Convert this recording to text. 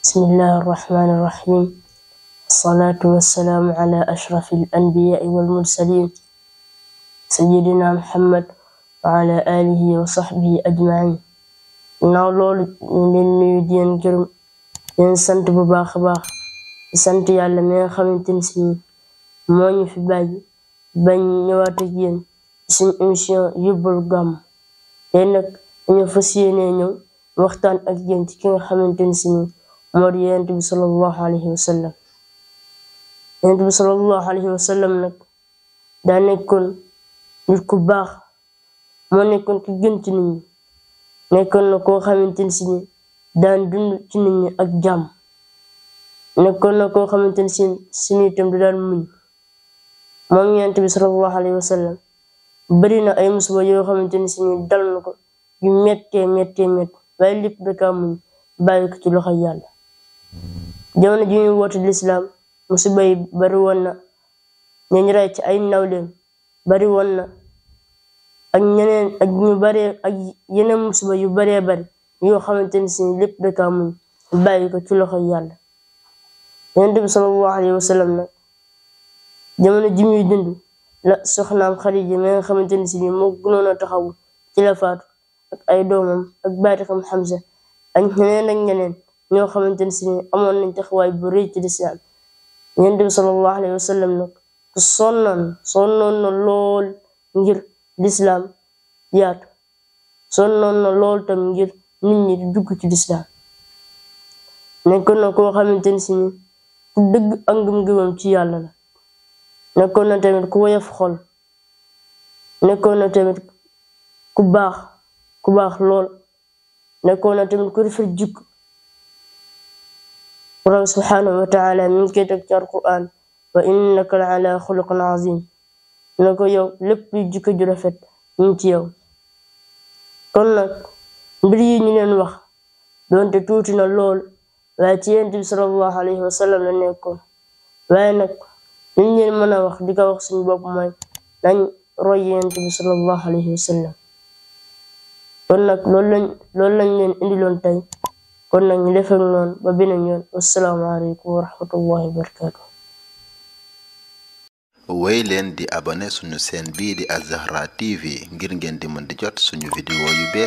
بسم الله الرحمن الرحيم. الصلاة والسلام على أشرف الأنبياء والمرسلين سيدنا محمد وعلى آله وصحبه أجمعين. ginnaaw loolu ñu leen nuyu di leen gërëm di leen sant bu baax a baax di sant yàlla mi nga xamante ni si moo ñu fi bàyyi bañ ñëwaat ak yéen suñu émission yóbbalu gàmm. tey nag dañu fas yéene ñëw waxtaan ak yéen ci ki nga xamante ni si moo di yonent bi sallallahu alayhi wa sallam. yonent bi sallallahu alayhi wa sallam nag daa nekkoon nit ku baax, moo nekkoon ki gën ci nit ñi, nekkoon na koo xamante ni si daan dund ci nit ñi ak jàmm, nekkoon na koo xamante ni si itam da daan muñ. moom yonent bi sallallahu alayhi wa sallam bari na ay musiba yoo xamante ni si dal na ko yu mettee waaye lépp da kaa muñ bàyyi ko ci loxo yàlla. jamono ji ñuy woote lislaam musiba yi bari woon na, ñañ ray ci ay nawleen bari woon na, ak ñeneen ak ñu bare ak yeneen musiba yu baree bari yoo xamante ni si lépp da kaa muñ bàyyi ko ci loxo yàlla. yonent bi sallallahu alayhi wa sallam nag jamono ji muy dund la soxnaam Xadija mi nga xamante ni si moo gënoon a taxawu ci la faatu, ak ay doomam ak baatikam Hamza ak ñeneen ñoo xamante ni si amoon nañ taxawaay bu rëy ci lislaam. yonent bi sallallahu alayhi wa sallam nag ku sonnoon na lool ngir lislaam yaatu, sonnoon na lool tam ngir nit ñi di dugg ci lislaam. nekkoon na koo xamante ni si ku dëgg ak ngëm-ngëmam ci yàlla la, nekkoon na tamit ku woyof xol, nekkoon na tamit ku baax lool, nekkoon na tamit ku rafet jikko. Borom subhanahu wa ta'ala mi ngi koy teg ci Alquran, wa innaka la ala xuluqin azim, ne ko yow lépp jikko ju rafet ñu ngi ci yow. kon nag mbir yi ñu leen wax doonte tuuti na lool, waaye ci yonent bi sallallahu alayhi wa sallam la nekkoon. waaye nag liñ leen mën a wax di ko wax suñu bopp mooy nañ roy yonent bi sallallahu alayhi wa sallam. kon nag loolu lañ leen indiloon tey. kon nag ñu defal noonu ba beneen yoon. wassalaamu aleykum wa rahmatullahi wa barakatuh. wéy leen di abonné suñu chaîne bii di Al Zahra TV ngir ngeen di mën di jot suñu vidéo yu bees